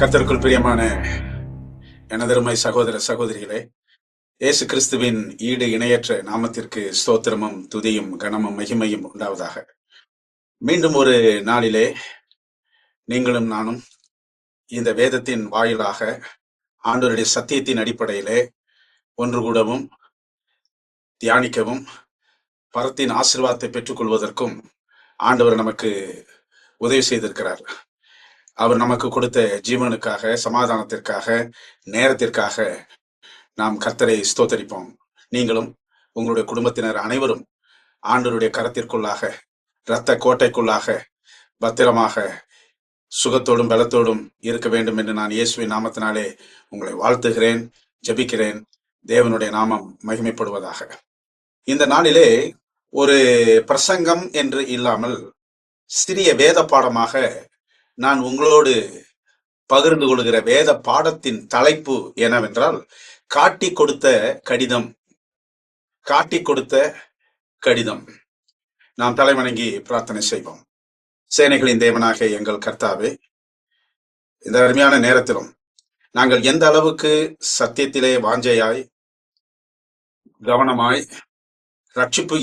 கர்த்தருக்குள் பிரியமான எனதருமை சகோதர சகோதரிகளே, இயேசு கிறிஸ்துவின் ஈடு இணையற்ற நாமத்திற்கு ஸ்தோத்திரமும் துதியும் கனமும் மகிமையும் உண்டாவதாக. மீண்டும் ஒரு நாளிலே நீங்களும் நானும் இந்த வேதத்தின் வாயிலாக ஆண்டவருடைய சத்தியத்தின் அடிப்படையிலே ஒன்று கூடவும் தியானிக்கவும் பரத்தின் ஆசீர்வாதத்தை பெற்றுக் கொள்வதற்கும் ஆண்டவர் நமக்கு உதவி செய்திருக்கிறார். அவர் நமக்கு கொடுத்த ஜீவனுக்காக, சமாதானத்திற்காக, நேரத்திற்காக நாம் கர்த்தரை ஸ்தோத்தரிப்போம். நீங்களும் உங்களுடைய குடும்பத்தினர் அனைவரும் ஆண்டவருடைய கரத்திற்குள்ளாக, இரத்த கோட்டைக்குள்ளாக பத்திரமாக சுகத்தோடும் பலத்தோடும் இருக்க வேண்டும் என்று நான் இயேசுவின் நாமத்தினாலே உங்களை வாழ்த்துகிறேன், ஜெபிக்கிறேன். தேவனுடைய நாமம் மகிமைப்படுவதாக. இந்த நாளிலே ஒரு பிரசங்கம் என்று இல்லாமல் சிறிய வேத பாடமாக நான் உங்களோடு பகிர்ந்து கொள்கிற வேத பாடத்தின் தலைப்பு என்னவென்றால், காட்டி கொடுத்த கடிதம். காட்டி கொடுத்த கடிதம். நாம் தலைவணங்கி பிரார்த்தனை செய்வோம். சேனைகளின் தேவனாக எங்கள் கர்த்தாவே, இந்த அருமையான நேரத்திலும் நாங்கள் எந்த அளவுக்கு சத்தியத்திலே வாஞ்சையாய், கவனமாய், ரட்சிப்பு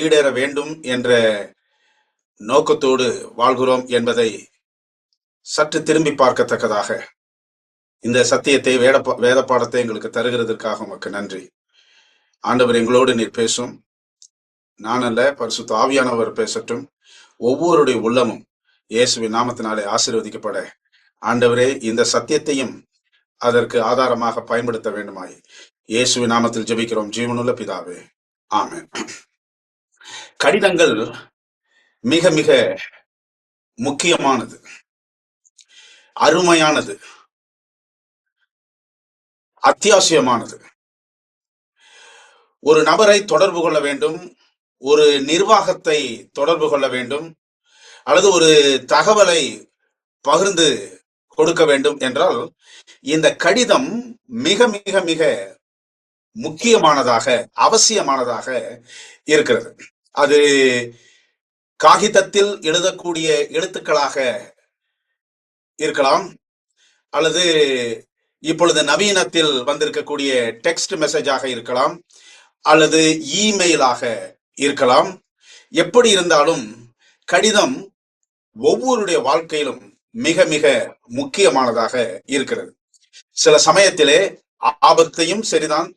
ஈடேற வேண்டும் என்ற நோக்கத்தோடு வாழ்கிறோம் என்பதை சற்று திரும்பி பார்க்கத்தக்கதாக இந்த சத்தியத்தை வேத பாடத்தை எங்களுக்கு தருகிறதற்காக உமக்கு நன்றி. ஆண்டவர், எங்களோடு நீர் பேசும். நான் அல்ல, பரிசுத்த ஆவியானவர் பேசட்டும். ஒவ்வொருடைய உள்ளமும் இயேசுவின் நாமத்தினாலே ஆசீர்வதிக்கப்பட ஆண்டவரே இந்த சத்தியத்தையும் அதற்கு ஆதாரமாக பயன்படுத்த வேண்டுமாய் இயேசுவின் நாமத்தில் ஜெபிக்கிறோம், ஜீவனுள்ள பிதாவே, ஆமென். கடிதங்கள் மிக மிக முக்கியமானது, அருமையானது, அத்தியாவசியமானது. ஒரு நபரை தொடர்பு கொள்ள வேண்டும், ஒரு நிர்வாகத்தை தொடர்பு கொள்ள வேண்டும், அல்லது ஒரு தகவலை பகிர்ந்து கொடுக்க வேண்டும் என்றால் இந்த கடிதம் மிக மிக மிக முக்கியமானதாக, அவசியமானதாக இருக்கிறது. அது காகிதத்தில் எழுதக்கூடிய எழுத்துக்களாக இருக்கலாம், அல்லது இப்பொழுது நவீனத்தில் வந்திருக்கக்கூடிய டெக்ஸ்ட் மெசேஜாக இருக்கலாம், அல்லது இமெயிலாக இருக்கலாம். எப்படி இருந்தாலும் கடிதம் ஒவ்வொருடைய வாழ்க்கையிலும் மிக மிக முக்கியமானதாக இருக்கிறது. சில சமயத்திலே ஆபத்தையும் சரிதான்,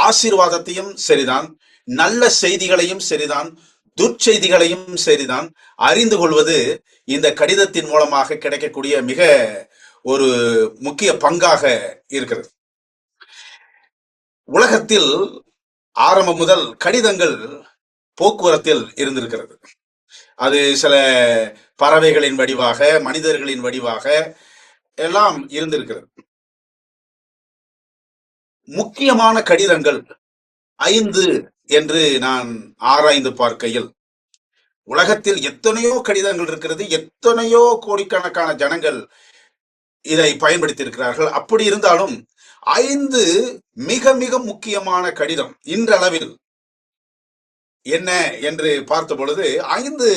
ஆசீர்வாதத்தையும் சரிதான், நல்ல செய்திகளையும் சரிதான், துர்ச்செய்திகளையும் சரிதான் அறிந்து கொள்வது இந்த கடிதத்தின் மூலமாக கிடைக்கக்கூடிய மிக ஒரு முக்கிய பங்காக இருக்கிறது. உலகத்தில் ஆரம்பம் முதல் கடிதங்கள் போக்குவரத்தில் இருந்திருக்கிறது. அது சில பறவைகளின் வடிவாக, மனிதர்களின் வடிவாக எல்லாம் இருந்திருக்கிறது. முக்கியமான கடிதங்கள் 5 என்று நான் ஆராய்ந்து பார்க்கையில், உலகத்தில் எத்தனையோ கடிதங்கள் இருக்கிறது, எத்தனையோ கோடிக்கணக்கான ஜனங்கள் இதை பயன்படுத்தி இருக்கிறார்கள். அப்படி இருந்தாலும் 5 மிக மிக முக்கியமான கடிதம் இன்றளவில் என்ன என்று பார்த்த பொழுது 5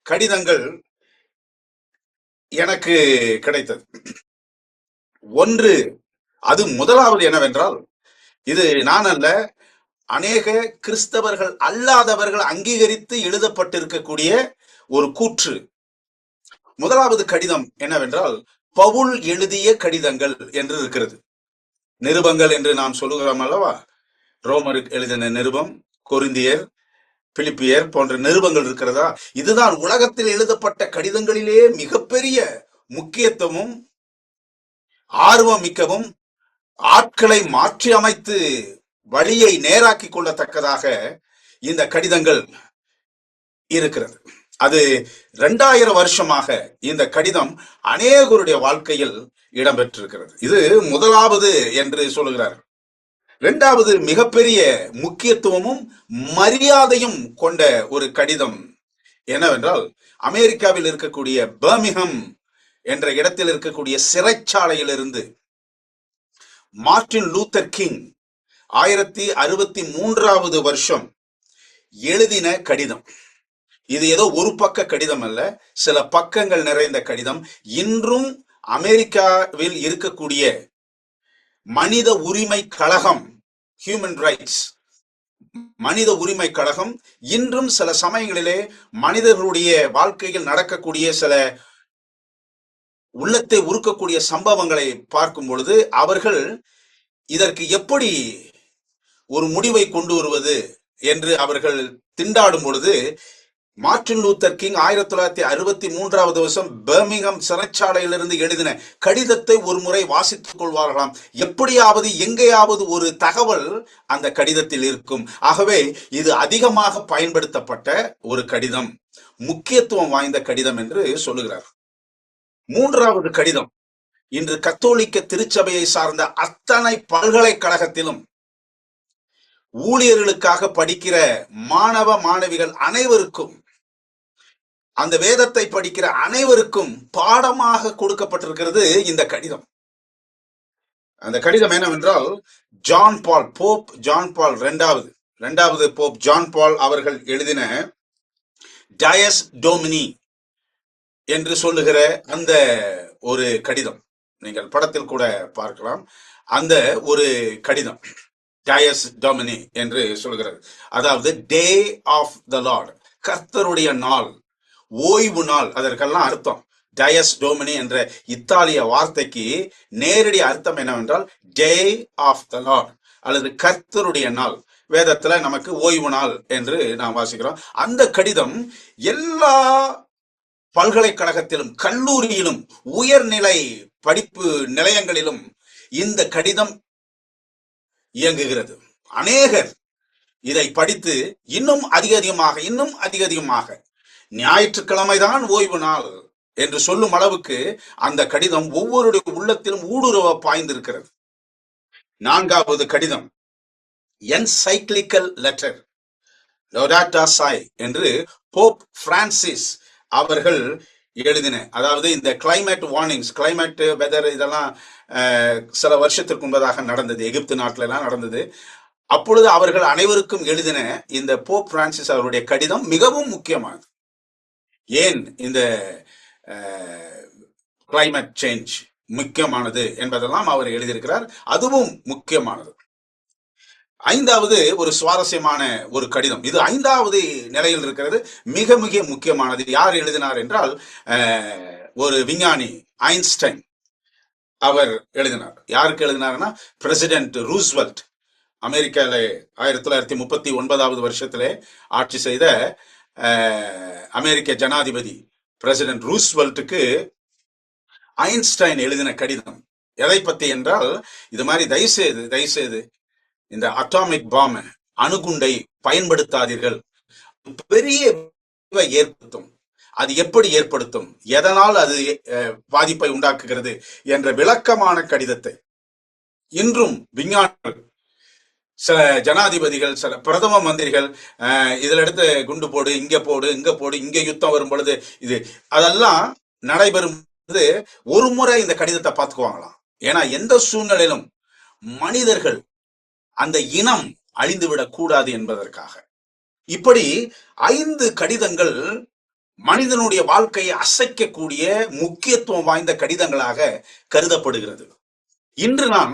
கடிதங்கள் எனக்கு கிடைத்தது. ஒன்று, அது முதலாவது என்னவென்றால், இது நான் அல்ல, அநேக கிறிஸ்தவர்கள் அல்லாதவர்கள் அங்கீகரித்து எழுதப்பட்டிருக்கக்கூடிய ஒரு கூற்று. முதலாவது கடிதம் என்னவென்றால், பவுல் எழுதிய கடிதங்கள் என்று இருக்கிறது. நிருபங்கள் என்று நாம் சொல்லுகிறோம் அல்லவா? ரோமருக்கு எழுதின நிருபம், கொரிந்தியர், பிலிப்பியர் போன்ற நிருபங்கள் இருக்கிறதா? இதுதான் உலகத்தில் எழுதப்பட்ட கடிதங்களிலே மிகப்பெரிய முக்கியத்துவமும் ஆர்வம் மிக்கவும் ஆட்களை மாற்றி அமைத்து வழியை நேராக்கி கொள்ளத்தக்கதாக இந்த கடிதங்கள் இருக்கிறது. அது 2000 வருஷமாக இந்த கடிதம் அநேகருடைய வாழ்க்கையில் இடம்பெற்றிருக்கிறது. இது முதலாவது என்று சொல்லுகிறார். இரண்டாவது, மிகப்பெரிய முக்கியத்துவமும் மரியாதையும் கொண்ட ஒரு கடிதம் என்னவென்றால், அமெரிக்காவில் இருக்கக்கூடிய பர்மிங்ஹாம் என்ற இடத்தில் இருக்கக்கூடிய சிறைச்சாலையிலிருந்து மார்ட்டின் லூத்தர் கிங் 1063வது வருஷம் எழுதின கடிதம். இது ஏதோ ஒரு பக்க கடிதம் அல்ல, சில பக்கங்கள் நிறைந்த கடிதம். இன்றும் அமெரிக்காவில் இருக்கக்கூடிய மனித உரிமை கழகம், ஹியூமன் ரைட்ஸ் மனித உரிமை கழகம், இன்றும் சில சமயங்களிலே மனிதர்களுடைய வாழ்க்கையில் நடக்கக்கூடிய சில உள்ளத்தை உருக்கக்கூடிய சம்பவங்களை பார்க்கும் பொழுது அவர்கள் இதற்கு எப்படி ஒரு முடிவை கொண்டு வருவது என்று அவர்கள் திண்டாடும் பொழுது, மார்ட்டின் லூத்தர் கிங் 1963 வருஷம் பர்மிங்ஹாம் சிறைச்சாலையிலிருந்து எழுதின கடிதத்தை ஒரு முறை வாசித்துக் கொள்வார்களாம். எப்படியாவது எங்கேயாவது ஒரு தகவல் அந்த கடிதத்தில் இருக்கும். ஆகவே இது அதிகமாக பயன்படுத்தப்பட்ட ஒரு கடிதம், முக்கியத்துவம் வாய்ந்த கடிதம் என்று சொல்லுகிறார். மூன்றாவது கடிதம், இன்று கத்தோலிக்க திருச்சபையை சார்ந்த அத்தனை பல்கலைக்கழகத்திலும் ஊழியர்களுக்காக படிக்கிற மாணவ மாணவிகள் அனைவருக்கும், அந்த வேதத்தை படிக்கிற அனைவருக்கும் பாடமாக கொடுக்கப்பட்டிருக்கிறது இந்த கடிதம். அந்த கடிதம் என்னவென்றால், போப் ஜான் பால் இரண்டாவது போப் ஜான் பால் அவர்கள் எழுதின டயஸ் டோமினி என்று சொல்லுகிற அந்த ஒரு கடிதம். நீங்கள் படத்தில் கூட பார்க்கலாம். அந்த ஒரு கடிதம் டயஸ் டோமினி என்று சொல்கிறது. அதாவது டே ஆஃப் த லார்ட், கர்த்தருடைய நாள், ஓய்வு நாள். அதற்கெல்லாம் அர்த்தம் டயஸ் டோமினி என்ற இத்தாலிய வார்த்தைக்கு நேரடி அர்த்தம் என்னவென்றால் டே ஆஃப் த லார்ட் அல்லது கர்த்தருடைய நாள். வேதத்துல நமக்கு ஓய்வு நாள் என்று நாம் வாசிக்கிறோம். அந்த கடிதம் எல்லா பல்கலைக்கழகத்திலும், கல்லூரியிலும், உயர்நிலை படிப்பு நிலையங்களிலும் இந்த கடிதம் இயங்குகிறது. அநேகர் இதை படித்து இன்னும் அதிகமாக ஞாயிற்றுக்கிழமைதான் ஓய்வு நாள் என்று சொல்லும் அளவுக்கு அந்த கடிதம் ஒவ்வொருடைய உள்ளத்திலும் ஊடுருவ பாய்ந்திருக்கிறது. நான்காவது கடிதம், என்சைக்ளிக்கல் லெட்டர் லோடாட்டா சாய் என்று போப் பிரான்சிஸ் அவர்கள் எழுதின, அதாவது இந்த கிளைமேட் வார்னிங்ஸ், கிளைமேட் வெதர் இதெல்லாம் சில வருஷத்திற்கு முன்பதாக நடந்தது, எகிப்து நாட்டில எல்லாம் நடந்தது. அப்பொழுது அவர்கள் அனைவருக்கும் எழுதின இந்த போப் பிரான்சிஸ் அவருடைய கடிதம் மிகவும் முக்கியமானது. ஏன் இந்த கிளைமேட் சேஞ்ச் முக்கியமானது என்பதெல்லாம் அவர் எழுதியிருக்கிறார். அதுவும் முக்கியமானது. ஐந்தாவது ஒரு சுவாரஸ்யமான ஒரு கடிதம், இது 5வது நிலையில் இருக்கிறது, மிக மிக முக்கியமானது. யார் எழுதினார் என்றால் ஒரு விஞ்ஞானி ஐன்ஸ்டைன் அவர் எழுதினார். யாருக்கு எழுதினார்னா, பிரசிடென்ட் ரூஸ்வெல்ட், அமெரிக்கால 1939 வருஷத்திலே ஆட்சி செய்த அமெரிக்க ஜனாதிபதி பிரசிடென்ட் ரூஸ்வெல்ட்டுக்கு ஐன்ஸ்டைன் எழுதின கடிதம். எதை பத்தி என்றால், இது மாதிரி தயவுசெய்து இந்த அட்டாமிக் பாம், அணுகுண்டை பயன்படுத்தாதீர்கள், பெரிய ஏற்படுத்தும், அது எப்படி ஏற்படுத்தும், எதனால் அது பாதிப்பை உண்டாக்குகிறது என்ற விளக்கமான கடிதத்தை இன்றும் விஞ்ஞானிகள், சில ஜனாதிபதிகள், சில பிரதம மந்திரிகள் இதில் எடுத்து குண்டு போடு, இங்க போடு, இங்க யுத்தம் வரும் பொழுது அதெல்லாம் நடைபெறும் பொழுது ஒரு முறை இந்த கடிதத்தை பார்த்துக்குவாங்களாம். ஏன்னா எந்த சூழ்நிலையிலும் மனிதர்கள், அந்த இனம் அழிந்துவிடக் கூடாது என்பதற்காக. இப்படி 5 கடிதங்கள் மனிதனுடைய வாழ்க்கையை அசைக்கக்கூடிய முக்கியத்துவம் வாய்ந்த கடிதங்களாக கருதப்படுகிறது. இன்று நாம்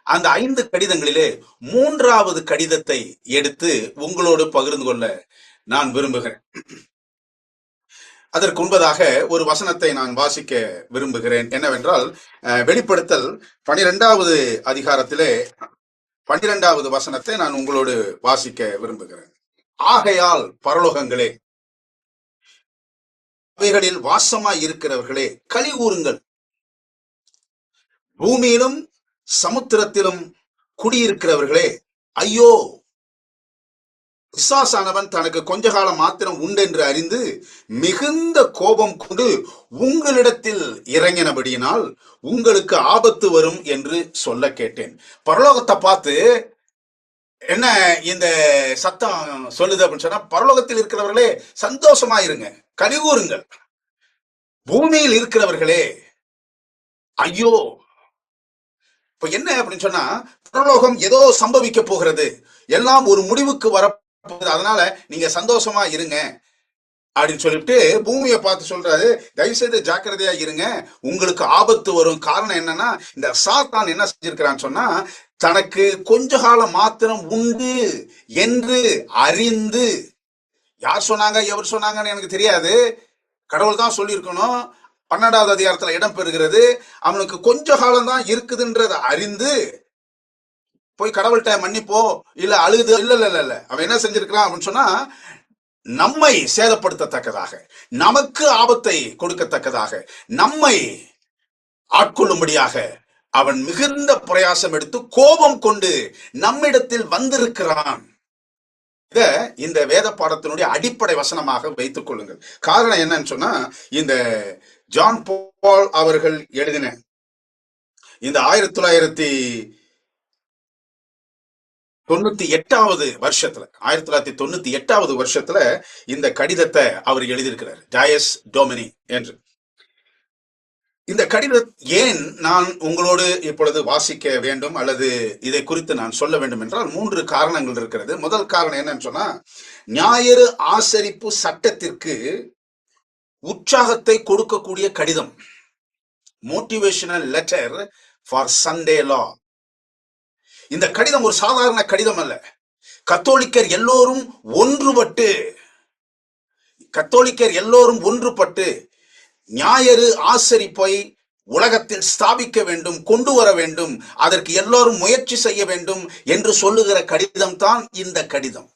அந்த 5 கடிதங்களிலே 3வது கடிதத்தை எடுத்து உங்களோடு பகிர்ந்து கொள்ள நான் விரும்புகிறேன். அதற்கு முன்பதாக ஒரு வசனத்தை நான் வாசிக்க விரும்புகிறேன். என்னவென்றால், வெளிப்படுத்தல் 12வது அதிகாரத்திலே 12வது வசனத்தை நான் உங்களோடு வாசிக்க விரும்புகிறேன். ஆகையால் பரலோகங்களே, அவைகளில் வாசமாய் இருக்கிறவர்களே, களி கூறுங்கள். பூமியிலும் சமுத்திரத்திலும் குடியிருக்கிறவர்களே, ஐயோ, பிசாசானவன் தனக்கு கொஞ்ச காலம் மாத்திரம் உண்டென்று அறிந்து மிகுந்த கோபம் கொண்டு உங்களிடத்தில் இறங்கினபடியினால் உங்களுக்கு ஆபத்து வரும் என்று சொல்ல கேட்டேன். பரலோகத்தை பார்த்து என்ன இந்த சத்தம் சொல்லுது அப்படின்னு சொன்னா, பரலோகத்தில் இருக்கிறவர்களே சந்தோஷமா இருங்க, கலிகூறுங்கள். பூமியில் இருக்கிறவர்களே ஐயோ. இப்ப என்ன அப்படின்னு சொன்னா, பரலோகம் ஏதோ சம்பவிக்க போகிறது, எல்லாம் ஒரு முடிவுக்கு வர, அதனால நீங்க சந்தோஷமா இருங்க. அப்படின்னு சொல்லிட்டு பூமியை பார்த்து சொல்றாரு, தயவு செய்து ஜாக்கிரதையா இருங்க, உங்களுக்கு ஆபத்து வரும். காரணம் என்னன்னா, இந்த சாத்தான் என்ன செஞ்சிருக்கிறான்னு சொன்னா, தனக்கு கொஞ்ச காலம் மாத்திரம் உண்டு என்று அறிந்து, யார் சொன்னாங்க எவர் சொன்னாங்கன்னு எனக்கு தெரியாது, கடவுள் தான் சொல்லியிருக்கணும். 12வது அதிகாரத்துல இடம் பெறுகிறது. அவனுக்கு கொஞ்ச காலம் தான் இருக்குதுன்றத அறிந்து போய் கடவுள்கிட்ட மன்னிப்போ இல்ல அழுது இல்ல இல்ல இல்ல அவன் என்ன செஞ்சிருக்கிறான் அப்படின்னு சொன்னா, நம்மை சேதப்படுத்தத்தக்கதாக, நமக்கு ஆபத்தை கொடுக்கத்தக்கதாக, நம்மை ஆட்கொள்ளும்படியாக அவன் மிகுந்த பிரயாசம் எடுத்து கோபம் கொண்டு நம்மிடத்தில் வந்திருக்கிறான். இந்த வேத பாடத்தினுடைய அடிப்படை வசனமாக வைத்துக் கொள்ளுங்கள். காரணம் என்னன்னு சொன்னா, இந்த ஜான் பால் அவர்கள் எழுதின இந்த 1998வது வருஷத்துல இந்த கடிதத்தை அவர் எழுதியிருக்கிறார், டயஸ் டொமினி என்று. இந்த கடிதம் ஏன் நான் உங்களோடு இப்பொழுது வாசிக்க வேண்டும் அல்லது இதை குறித்து நான் சொல்ல வேண்டும் என்றால் 3 காரணங்கள் இருக்கிறது. முதல் காரணம் என்னன்னு சொன்னா, ஞாயிறு ஆசரிப்பு சட்டத்திற்கு உற்சாகத்தை கொடுக்கக்கூடிய கடிதம், மோட்டிவேஷனல் லெட்டர் ஃபார் சண்டே லா. இந்த கடிதம் ஒரு சாதாரண கடிதம் அல்ல. கத்தோலிக்கர் எல்லோரும் ஒன்றுபட்டு ஞாயிறு ஆசரிப்பை உலகத்தில் ஸ்தாபிக்க வேண்டும், கொண்டு வர வேண்டும், அதற்கு எல்லோரும் முயற்சி செய்ய வேண்டும் என்று சொல்லுகிற கடிதம் தான் இந்த கடிதம்.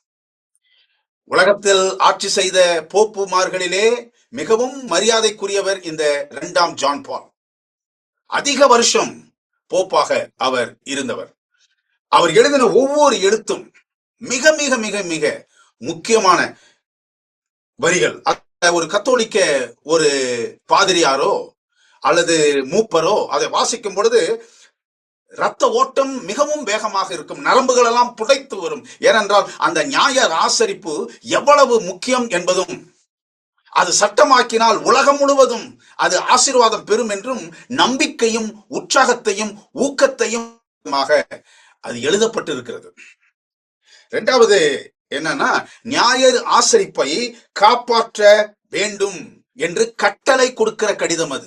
உலகத்தில் ஆட்சி செய்த போப்புமார்களிலே மிகவும் மரியாதைக்குரியவர் இந்த 2ஆம் ஜான் பால். அதிக வருஷம் போப்பாக அவர் இருந்தவர். அவர் எழுதின ஒவ்வொரு எழுத்தும் மிக மிக மிக மிக முக்கியமான வரிகள். ஒரு கத்தோலிக்க ஒரு பாதிரியாரோ அல்லது மூப்பரோ அதை வாசிக்கும் பொழுது ரத்த ஓட்டம் மிகவும் வேகமாக இருக்கும், நரம்புகள் எல்லாம் புடைத்து வரும். ஏனென்றால் அந்த ஞாயிறு ஆசரிப்பு எவ்வளவு முக்கியம் என்பதும், அது சட்டமாக்கினால் உலகம் முழுவதும் அது ஆசீர்வாதம் பெறும் என்றும் நம்பிக்கையும் உற்சாகத்தையும் ஊக்கத்தையும் அது எழுதப்பட்டிருக்கிறது. 2வது என்னன்னா, ஞாயிறு ஆசரிப்பை காப்பாற்ற வேண்டும் என்று கட்டளை கொடுக்கிற கடிதம் அது.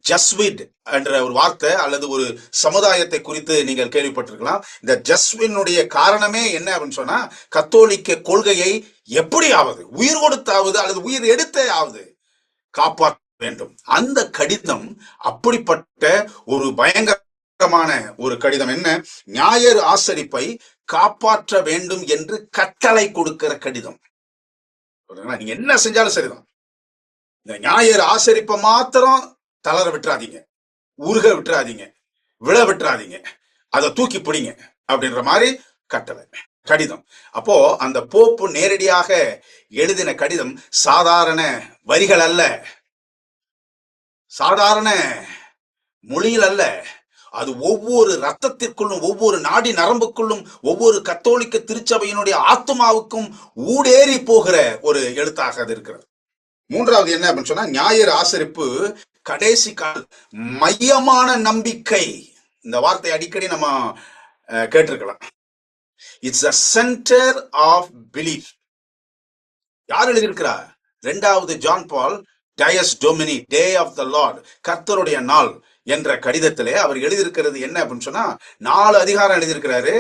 ஜஸ்விட் என்ற ஒரு வார்த்தை அல்லது ஒரு சமுதாயத்தை குறித்து நீங்கள் கேள்விப்பட்டிருக்கலாம். இந்த ஜஸ்வினுடைய காரணமே என்ன அப்படின்னு சொன்னா, கத்தோலிக்க கொள்கையை எப்படியாவது உயிர் கொடுத்தாவது அல்லது உயிர் எடுத்தே ஆவது காப்பாற்ற வேண்டும். அந்த கடிதம் அப்படிப்பட்ட ஒரு பயங்கரமான ஒரு கடிதம். என்ன? ஞாயிறு ஆசரிப்பை காப்பாற்ற வேண்டும் என்று கட்டளை கொடுக்கிற கடிதம். நீங்க என்ன செஞ்சாலும் சரிதான், இந்த ஞாயிறு ஆசரிப்பை மாத்திரம் தளர விட்டுறாதீங்க, உருக விட்டுறாதீங்க, விழ விட்டுறாதீங்க, அதை தூக்கி பிடிங்க அப்படின்ற மாதிரி கட்டளை கடிதம். அப்போ அந்த போப்பு நேரடியாக எழுதின கடிதம் சாதாரண வரிகள் அல்ல, சாதாரண மொழியில் அல்ல. அது ஒவ்வொரு ரத்தத்திற்குள்ளும், ஒவ்வொரு நாடி நரம்புக்குள்ளும், ஒவ்வொரு கத்தோலிக்க திருச்சபையினுடைய ஆத்மாவுக்கும் ஊடேறி போகிற ஒரு எழுத்தாக அது இருக்கிறது. 3வது என்ன அப்படின்னு சொன்னா, ஞாயிறு ஆசரிப்பு கடைசி கால மையமான நம்பிக்கை. இந்த வார்த்தை அடிக்கடி நம்ம கேட்டிருக்கலாம். It's a center of belief. யார் எழுதியிருக்கிறார்? 2வது John Paul, Dies Domini, day of the Lord, கர்த்தருடைய நாள் என்ற கடிதத்திலே அவர் எழுதியிருக்கிறது என்ன அப்படின்னு சொன்னா, 4 அதிகாரம் எழுதியிருக்கிறாரு.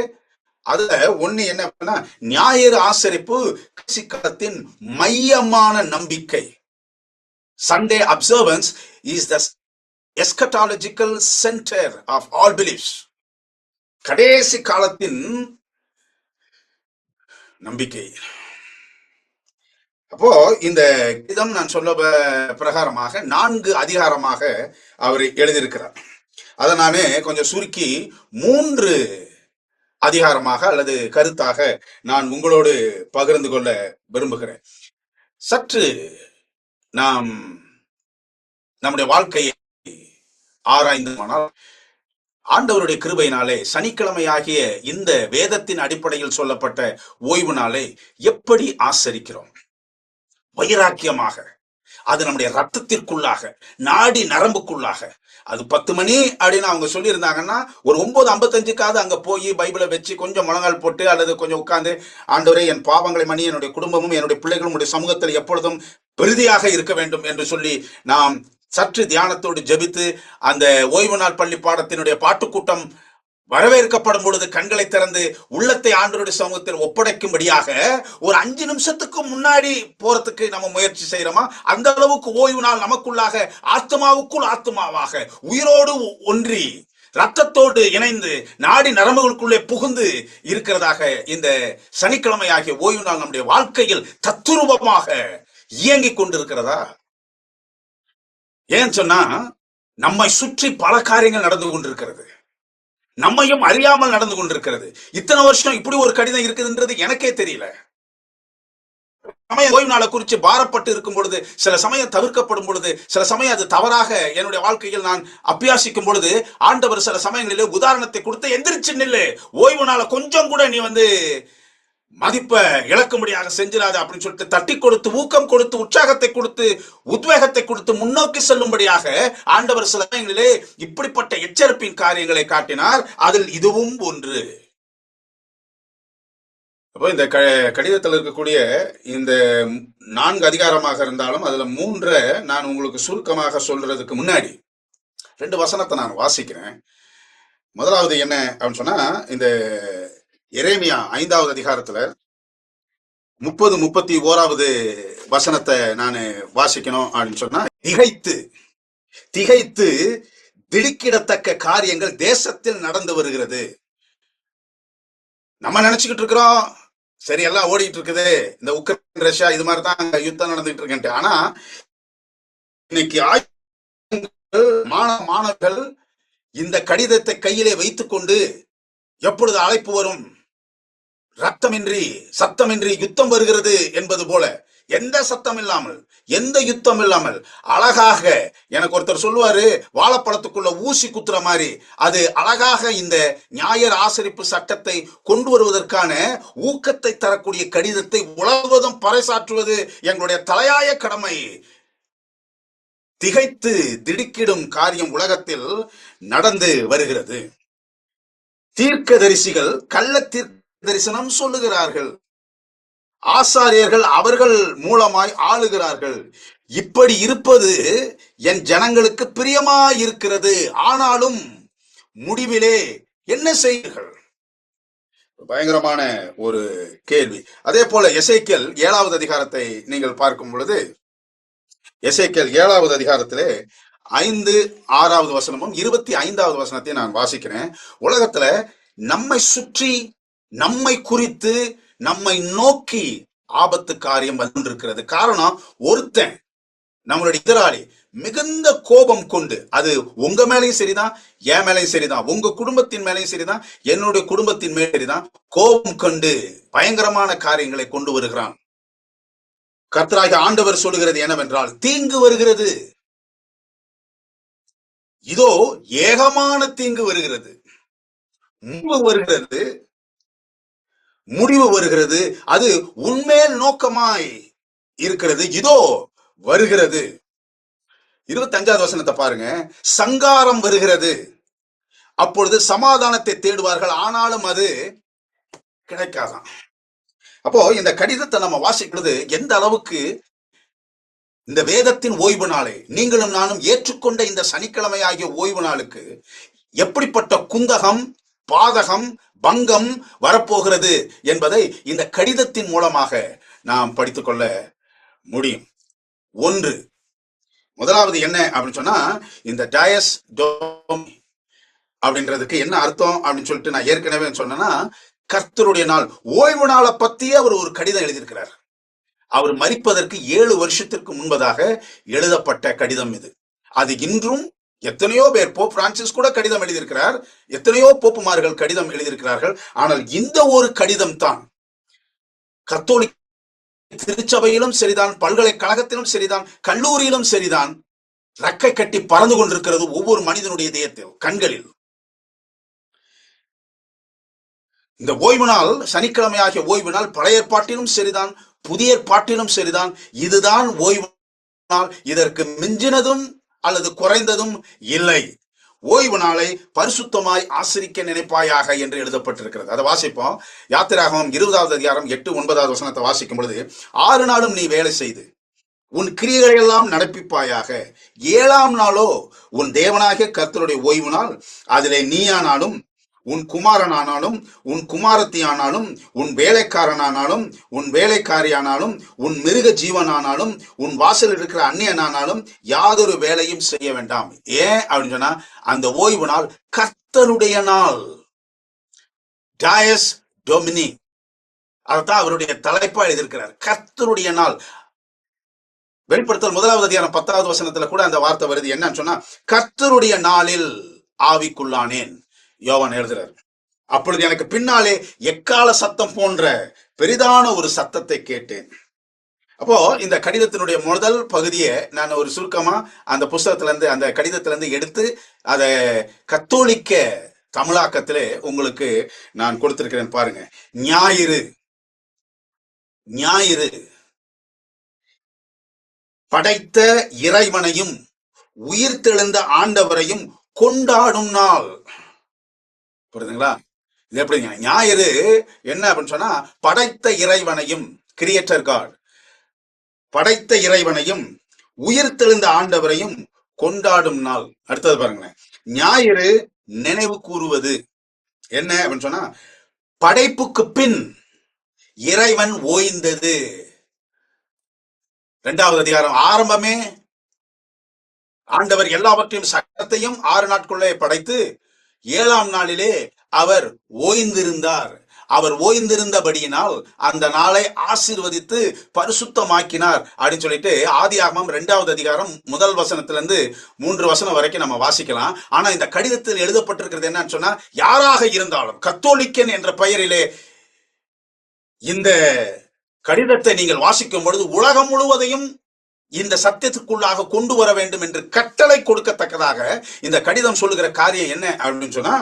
அதுல ஒண்ணு என்ன அப்படின்னா, ஞாயிறு ஆசரிப்பு கடைசி காலத்தின் மையமான நம்பிக்கை. Sunday observance is the eschatological center of all beliefs. கடைசி காலத்தின் நம்பிக்கை. அப்போ இந்த கடிதம் நான் சொல்ல பிரகாரமாக 4 அதிகாரமாக அவர் எழுதியிருக்கிறார். அதை நானே கொஞ்சம் சுருக்கி 3 அதிகாரமாக அல்லது கருத்தாக நான் உங்களோடு பகிர்ந்து கொள்ள விரும்புகிறேன். சற்று நாம் நம்முடைய வாழ்க்கையை ஆராய்ந்தோமானால், ஆண்டவருடைய கிருபையினாலே சனிக்கிழமையாகிய இந்த வேதத்தின் அடிப்படையில் சொல்லப்பட்ட ஓய்வு நாளை எப்படி ஆசரிக்கிறோம்? வைராக்கியமாக, அது நம்முடைய ரத்தத்திற்குள்ளாக, நாடி நரம்புக்குள்ளாக. அது 10 மணி அப்படின்னு அவங்க சொல்லியிருந்தாங்கன்னா ஒரு 9:55க்காவது அங்க போய் பைபிளை வச்சு கொஞ்சம் முழங்கால் போட்டு அல்லது கொஞ்சம் உட்கார்ந்து, ஆண்டவரே என் பாவங்களை மன்னி, என்னுடைய குடும்பமும் என்னுடைய பிள்ளைகளும் உடைய சமூகத்தில் எப்பொழுதும் பெரிதியாக இருக்க வேண்டும் என்று சொல்லி நாம் சற்று தியானத்தோடு ஜெபித்து அந்த ஓய்வு நாள் பள்ளி பாடத்தினுடைய பாட்டுக்கூட்டம் வரவேற்கப்படும் பொழுது கண்களை திறந்து உள்ளத்தை ஆண்டவருடைய சமூகத்தில் ஒப்படைக்கும்படியாக ஒரு 5 நிமிஷத்துக்கு முன்னாடி போறதுக்கு நம்ம முயற்சி செய்யறோமா? அந்த அளவுக்கு ஓய்வு நாள் நமக்குள்ளாக ஆத்மாவுக்குள் ஆத்மாவாக உயிரோடு ஒன்றி ரத்தத்தோடு இணைந்து நாடி நரம்புகளுக்குள்ளே புகுந்து இருக்கிறதாக இந்த சனிக்கிழமை ஆகிய ஓய்வு நாள் நம்முடைய வாழ்க்கையில் தத்துரூபமாக இயங்கிக் கொண்டிருக்கிறதா? ஏன் சொன்னா நம்மை சுற்றி பல காரியங்கள் நடந்து கொண்டிருக்கிறது, நம்மையும் அறியாமல் நடந்து கொண்டிருக்கிறது. இத்தனை வருஷம் இப்படி ஒரு கடிதம் இருக்குதுன்றது எனக்கே தெரியல. சமயம் ஓய்வு நாளை குறித்து பாரப்பட்டு இருக்கும் பொழுது, சில சமயம் தவிர்க்கப்படும் பொழுது, சில சமயம் அது தவறாக என்னுடைய வாழ்க்கையில் நான் அபியாசிக்கும் பொழுது, ஆண்டவர் சில சமயங்களிலே உதாரணத்தை கொடுத்து, எந்திரிச்சு நில்லு, ஓய்வு நாளை கொஞ்சம் கூட நீ மதிப்ப இழக்கும்படியாக செஞ்சிடாது அப்படின்னு சொல்லிட்டு தட்டி கொடுத்து, ஊக்கம் கொடுத்து, உற்சாகத்தை கொடுத்து, உத்வேகத்தை கொடுத்து முன்னோக்கி செல்லும்படியாக ஆண்டவர் சில சமயங்களிலே இப்படிப்பட்ட எச்சரிப்பின் காரியங்களை காட்டினார். அதில் இதுவும் ஒன்று. அப்போ இந்த கடிதத்தில் இருக்கக்கூடிய இந்த 4 அதிகாரமாக இருந்தாலும் அதுல 3 நான் உங்களுக்கு சுருக்கமாக சொல்றதுக்கு முன்னாடி 2 வசனத்தை நான் வாசிக்கிறேன். முதலாவது என்ன அப்படின்னு சொன்னா, இந்த எரேமியா 5வது அதிகாரத்துல 30-31வது வசனத்தை நான் வாசிக்கணும் அப்படின்னு சொன்னா, திகைத்து திடுக்கிடத்தக்க காரியங்கள் தேசத்தில் நடந்து வருகிறது. நம்ம நினைச்சுக்கிட்டு இருக்கிறோம் சரி எல்லாம் ஓடிட்டு இருக்குது, இந்த உக்ரைன் ரஷ்யா இது மாதிரி தான் யுத்தம் நடந்துகிட்டு இருக்கேன்ட்டு. ஆனா இன்னைக்கு மாணவர்கள் இந்த கடிதத்தை கையிலே வைத்துக் கொண்டு எப்பொழுது அழைப்பு வரும், ரத்தமின்றி சத்தமின்றி யுத்தம் வருகிறது என்பது போல, எந்த சத்தம் இல்லாமல் எந்த யுத்தம் இல்லாமல் அழகாக, எனக்கு ஒருத்தர் சொல்லுவாரு வாழைப்பழத்துக்குள்ள ஊசி குத்துற மாதிரி, அது அழகாக இந்த ஞாயிறு ஆசரிப்பு சட்டத்தை கொண்டு வருவதற்கான ஊக்கத்தை தரக்கூடிய கடிதத்தை உலகம் பறைசாற்றுவது எங்களுடைய தலையாய கடமை. திகைத்து திடுக்கிடும் காரியம் உலகத்தில் நடந்து வருகிறது. தீர்க்கதரிசிகள் கள்ள தீர்க்க தரிசனம் சொல்லுகிறார்கள், ஆசாரியர்கள் அவர்கள் மூலமாய் ஆளுகிறார்கள். இப்படி இருப்பது என் ஜனங்களுக்கு பிரியமாய் இருக்கிறது, ஆனாலும் முடிவிலே என்ன செய்வீர்கள்? பயங்கரமான ஒரு கேள்வி. அதே போல எசேக்கியேல் 7வது அதிகாரத்தை நீங்கள் பார்க்கும் பொழுது, எசேக்கியேல் 7வது அதிகாரத்திலே 5-6வது வசனமும் 25வது வசனத்தை நான் வாசிக்கிறேன். உலகத்துல நம்மை சுற்றி, நம்மை குறித்து, நம்மை நோக்கி ஆபத்து காரியம் வந்திருக்கிறது. காரணம், ஒருத்தன் நம்மளுடைய எதிராளி மிகுந்த கோபம் கொண்டு, அது உங்க மேலையும் சரிதான், என் மேலையும் சரிதான், உங்க குடும்பத்தின் மேலையும் சரிதான், என்னுடைய குடும்பத்தின் மேலே சரிதான், கோபம் கொண்டு பயங்கரமான காரியங்களை கொண்டு வருகிறான். கர்த்தராகிய ஆண்டவர் சொல்லுகிறது என்னவென்றால், தீங்கு வருகிறது, இதோ ஏகமான தீங்கு வருகிறது, முடிவு வருகிறது, அது உண்மையில் நோக்கமாய் இருக்கிறது, இதோ வருகிறது. 25வது வசனத்தை பாருங்க. சங்காரம் வருகிறது, அப்பொழுது சமாதானத்தை தேடுவார்கள், ஆனாலும் அது கிடைக்காதான். அப்போ இந்த கடிதத்தை நம்ம வாசிக்கிறது எந்த அளவுக்கு இந்த வேதத்தின் ஓய்வு நாளை நீங்களும் நானும் ஏற்றுக்கொண்ட இந்த சனிக்கிழமை ஆகிய ஓய்வு நாளுக்கு எப்படிப்பட்ட குந்தகம், பாதகம், பங்கம் வரப்போகிறது என்பதை இந்த கடிதத்தின் மூலமாக நாம் படித்துக்கொள்ள முடியும். முதலாவது என்ன அப்படின்னு சொன்னா, இந்த டயஸ் டோமி அப்படின்றதுக்கு என்ன அர்த்தம் அப்படின்னு சொல்லிட்டு நான் ஏற்கனவே சொன்னேன்னா, கர்த்தருடைய நாள், ஓய்வு நாளை பத்தியே அவர் ஒரு கடிதம் எழுதியிருக்கிறார். அவர் மரிப்பதற்கு 7 வருஷத்திற்கு முன்பதாக எழுதப்பட்ட கடிதம் இது. அது இன்றும் எத்தனையோ பேர், போப் பிரான்சிஸ் கூட கடிதம் எழுதியிருக்கிறார், எத்தனையோ போப்புமார்கள் கடிதம் எழுதியிருக்கிறார்கள். ஆனால் இந்த ஒரு கடிதம் தான் கத்தோலிக்க திருச்சபையிலும் சரிதான், பல்கலைக்கழகத்திலும் சரிதான், கல்லூரியிலும் சரிதான், ரெக்கை கட்டி பறந்து கொண்டிருக்கிறது ஒவ்வொரு மனிதனுடைய இதயத்தில், கண்களில். இந்த ஓய்வு நாள், சனிக்கிழமை ஆகிய ஓய்வு நாள், பழைய ஏற்பாட்டிலும் சரிதான், புதிய ஏற்பாட்டிலும் சரிதான், இதுதான் ஓய்வு நாள் இதற்கு மிஞ்சினதும் அல்லது குறைந்ததும் இல்லை. ஓய்வு நாளை பரிசுத்தமாய் ஆசிரிக்க நினைப்பாயாக என்று எழுதப்பட்டிருக்கிறது. அதை வாசிப்போம். யாத்திராகமம் 20வது அதிகாரம் 8-9வது வசனத்தை வாசிக்கும் பொழுது, 6 நாளும் நீ வேலை செய்து உன் கிரியைகளெல்லாம் நடப்பிப்பாயாக, 7ஆம் நாளோ உன் தேவனாகிய கர்த்தருடைய ஓய்வு நாள். அதிலே நீயானாலும் உன் குமாரனானாலும் உன் குமாரத்தியானாலும் உன் வேலைக்காரனானாலும் உன் வேலைக்காரியானாலும் உன் மிருக ஜீவனானாலும் உன் வாசல் இருக்கிற அந்நியனானாலும் யாதொரு வேலையும் செய்ய வேண்டாம். ஏன் அப்படின்னு சொன்னா, அந்த ஓய்வு நாள் கர்த்தருடைய நாள், டயஸ் டொமினி. அதைத்தான் அவருடைய தலைப்பா எழுதியிருக்கிறார், கர்த்தருடைய நாள். வெளிப்படுத்தல் 1வது அதிகாரம் 10வது வசனத்துல கூட அந்த வார்த்தை வருது. என்னன்னு சொன்னா, கர்த்தருடைய நாளில் ஆவிக்குள்ளானேன். யோவான் எழுதுறார். அப்பொழுது எனக்கு பின்னாலே எக்கால சத்தம் போன்ற பெரிதான ஒரு சத்தத்தை கேட்டேன். அப்போ இந்த கடிதத்தினுடைய முதல் பகுதியை நான் ஒரு சுருக்கமா அந்த புஸ்தகத்துல இருந்து, அந்த கடிதத்துல இருந்து எடுத்து அதை கத்தோலிக்க தமிழாக்கத்திலே உங்களுக்கு நான் கொடுத்திருக்கிறேன். பாருங்க. ஞாயிறு, ஞாயிறு படைத்த இறைவனையும் உயிர்த்தெழுந்த ஆண்டவரையும் கொண்டாடும் நாள். புரியுதுங்களா? இது எப்படிங்க? ஞாயிறு என்ன அப்படின்னு சொன்னா, படைத்த இறைவனையும், கிரியேட்டர் காட், படைத்த இறைவனையும் உயிர்த்தெழுந்த ஆண்டவரையும் கொண்டாடும் நாள். அடுத்தது பாருங்களேன். ஞாயிறு நினைவு கூறுவது என்ன அப்படின்னு சொன்னா, படைப்புக்கு பின் இறைவன் ஓய்ந்தது. 2வது அதிகாரம் ஆரம்பமே ஆண்டவர் எல்லாவற்றையும் சட்டத்தையும் 6 நாட்களுள்ளே படைத்து 7ஆம் நாளிலே அவர் ஓய்ந்திருந்தார். அவர் ஓய்ந்திருந்தபடியினால் அந்த நாளை ஆசீர்வதித்து பரிசுத்தமாக்கினார் அப்படின்னு சொல்லிட்டு ஆதியாகமம் 2வது அதிகாரம் 1 வசனத்திலிருந்து 3 வசனம் வரைக்கும் நம்ம வாசிக்கலாம். ஆனா இந்த கடிதத்தில் எழுதப்பட்டிருக்கிறது என்னன்னு சொன்னா, யாராக இருந்தாலும் கத்தோலிக்கன் என்ற பெயரிலே இந்த கடிதத்தை நீங்கள் வாசிக்கும் பொழுது உலகம் முழுவதையும் இந்த சத்தியத்துக்குள்ளாக கொண்டு வர வேண்டும் என்று கட்டளை கொடுக்கத்தக்கதாக இந்த கடிதம் சொல்லுகிற காரியம் என்ன அப்படின்னு சொன்னா,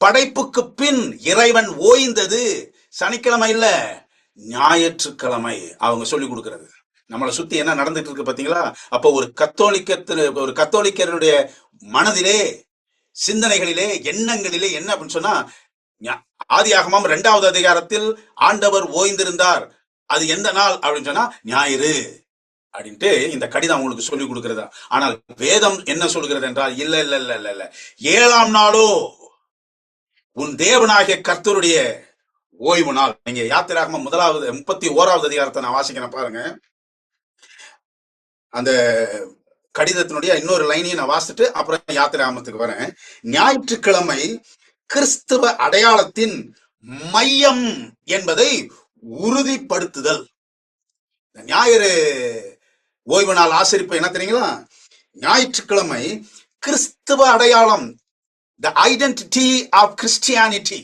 படைப்புக்கு பின் இறைவன் ஓய்ந்தது சனிக்கிழமை இல்ல, ஞாயிற்றுக்கிழமை. அவங்க சொல்லி கொடுக்கிறது. நம்மளை சுத்தி என்ன நடந்துட்டு இருக்கு பாத்தீங்களா? அப்போ ஒரு கத்தோலிக்கருடைய மனதிலே, சிந்தனைகளிலே, எண்ணங்களிலே என்ன அப்படின்னு சொன்னா, ஆதியாகமம் 2வது அதிகாரத்தில் ஆண்டவர் ஓய்ந்திருந்தார். அது எந்த நாள் அப்படின்னு சொன்னா, ஞாயிறு அப்படின்ட்டு இந்த கடிதம் உங்களுக்கு சொல்லி கொடுக்கிறதா. ஆனால் வேதம் என்ன சொல்கிறது என்றால், இல்ல இல்ல இல்ல இல்ல இல்ல, 7ஆம் நாளோ உன் தேவனாகிய கர்த்தருடைய ஓய்வு நாள். நீங்க யாத்திராகமம் 31வது அதிகாரத்தை நான் வாசிக்கிறேன் பாருங்க. அந்த கடிதத்தினுடைய இன்னொரு லைனையும் நான் வாசிட்டு அப்புறம் யாத்திராகமத்துக்கு வரேன். ஞாயிற்றுக்கிழமை கிறிஸ்துவ அடையாளத்தின் மையம் என்பதை உறுதிப்படுத்துதல். ஞாயிறு ஓய்வு நாள் ஆசரிப்பு என்ன தெரியுங்களா? ஞாயிற்றுக்கிழமை கிறிஸ்துவ அடையாளம், the identity of Christianity.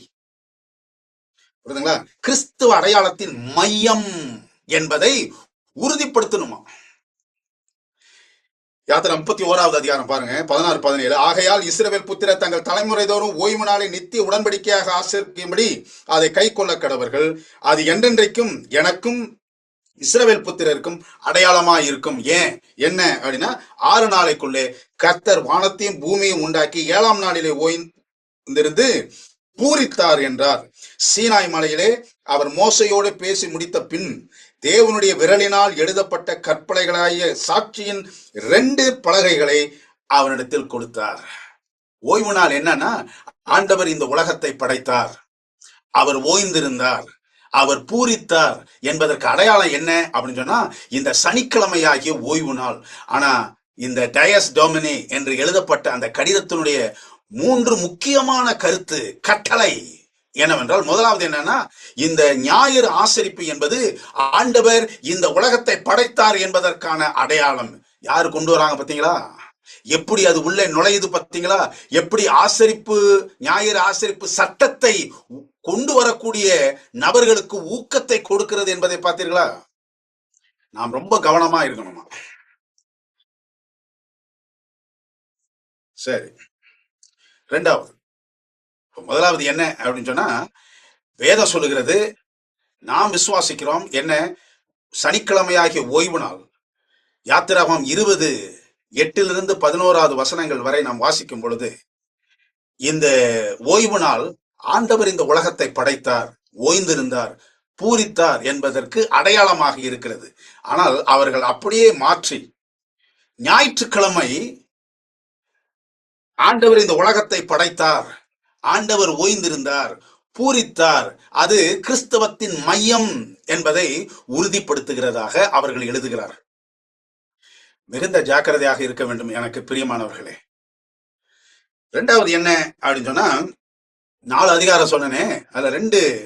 புரியுதுங்களா? கிறிஸ்துவ அடையாளத்தின் மையம் என்பதை உறுதிப்படுத்தணுமா. யாத்திரை 31வது அதிகாரம் பாருங்க, 16-17. ஆகையால் இஸ்ரவேல் புத்திரர் தங்கள் தலைமுறை தோறும் ஓய்வு நாளை நித்திய உடன்படிக்கையாக ஆசரிக்கும்படி அதை கை கொள்ள கடவர்கள். அது என்றென்றைக்கும் எனக்கும் இஸ்ரவேல் புத்திரருக்கும் அடையாளமா இருக்கும். ஏன் என்ன அப்படின்னா, 6 நாளைக்குள்ளே கர்த்தர் வானத்தையும் பூமியும் உண்டாக்கி 7ஆம் நாளிலே ஓய்ந்திருந்து பூரித்தார் என்றார். சீனாய் மலையிலே அவர் மோசையோடு பேசி முடித்த பின் தேவனுடைய விரலினால் எழுதப்பட்ட கற்பனைகளாகிய சாட்சியின் 2 பலகைகளை அவனிடத்தில் கொடுத்தார். ஓய்வு நாள் என்னன்னா, ஆண்டவர் இந்த உலகத்தை படைத்தார், அவர் ஓய்ந்திருந்தார், அவர் பூரித்தார் என்பதற்கு அடையாளம் என்ன அப்படின்னு சொன்னா, இந்த சனிக்கிழமையாகிய ஓய்வு நாள். ஆனா இந்த டயஸ் டொமினி என்று எழுதப்பட்ட அந்த கடிதத்தினுடைய 3 முக்கியமான கருத்து, கட்டளை என்னவென்றால், முதலாவது என்னன்னா, இந்த ஞாயிறு ஆசரிப்பு என்பது ஆண்டவர் இந்த உலகத்தை படைத்தார் என்பதற்கான அடையாளம். யாரு கொண்டு வராங்க பாத்தீங்களா? எப்படி அது உள்ளே நுழையுது பாத்தீங்களா? எப்படி ஆசரிப்பு, ஞாயிறு ஆசரிப்பு சட்டத்தை கொண்டு வரக்கூடிய நபர்களுக்கு ஊக்கத்தை கொடுக்கிறது என்பதை பார்த்தீர்களா? நாம் ரொம்ப கவனமா இருக்கணுமா. சரி, 2வது, முதலாவது என்ன அப்படின்னு சொன்னா, வேதம் சொல்லுகிறது, நாம் விசுவாசிக்கிறோம் என்ன, சனிக்கிழமையாகிய ஓய்வு நாள் யாத்திராகமம் 20:8 11 வசனங்கள் வரை நாம் வாசிக்கும் பொழுது, இந்த ஓய்வு நாள் ஆண்டவர் இந்த உலகத்தை படைத்தார், ஓய்ந்திருந்தார், பூரித்தார் என்பதற்கு அடையாளமாக இருக்கிறது. ஆனால் அவர்கள் அப்படியே மாற்றி ஞாயிற்றுக்கிழமை ஆண்டவர் இந்த உலகத்தை படைத்தார், ஆண்டவர் ஓய்ந்திருந்தார், பூரித்தார், அது கிறிஸ்தவத்தின் மையம் என்பதை உறுதிப்படுத்துகிறதாக அவர்கள் எழுதுகிறார். மிகுந்த ஜாக்கிரதையாக இருக்க வேண்டும் எனக்கு பிரியமானவர்களே. ரெண்டாவது என்ன அப்படின்னு சொன்னா, 4 அதிகாரம் சொன்னனே, அதுல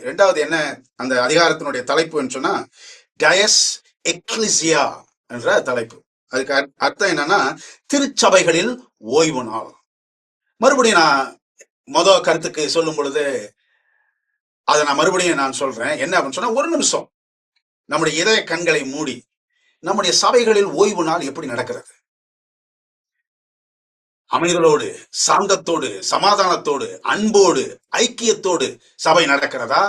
ரெண்டாவது என்ன அந்த அதிகாரத்தினுடைய தலைப்புன்னு சொன்னா, டயஸ் எக்லிசியா என்ற தலைப்பு. அதுக்கு அர்த்தம் என்னன்னா, திருச்சபைகளில் ஓய்வு நாள். மறுபடியும் நான் கருத்துக்கு சொல்லும் பொழுது அதை நான் மறுபடியும் சொல்றேன். என்ன அப்படின்னு சொன்னா, ஒரு நிமிஷம் நம்முடைய இதய கண்களை மூடி நம்முடைய சபைகளில் ஓய்வு நாள் எப்படி நடக்கிறது? அமைதலோடு, சாந்தத்தோடு, சமாதானத்தோடு, அன்போடு, ஐக்கியத்தோடு சபை நடக்கிறதா?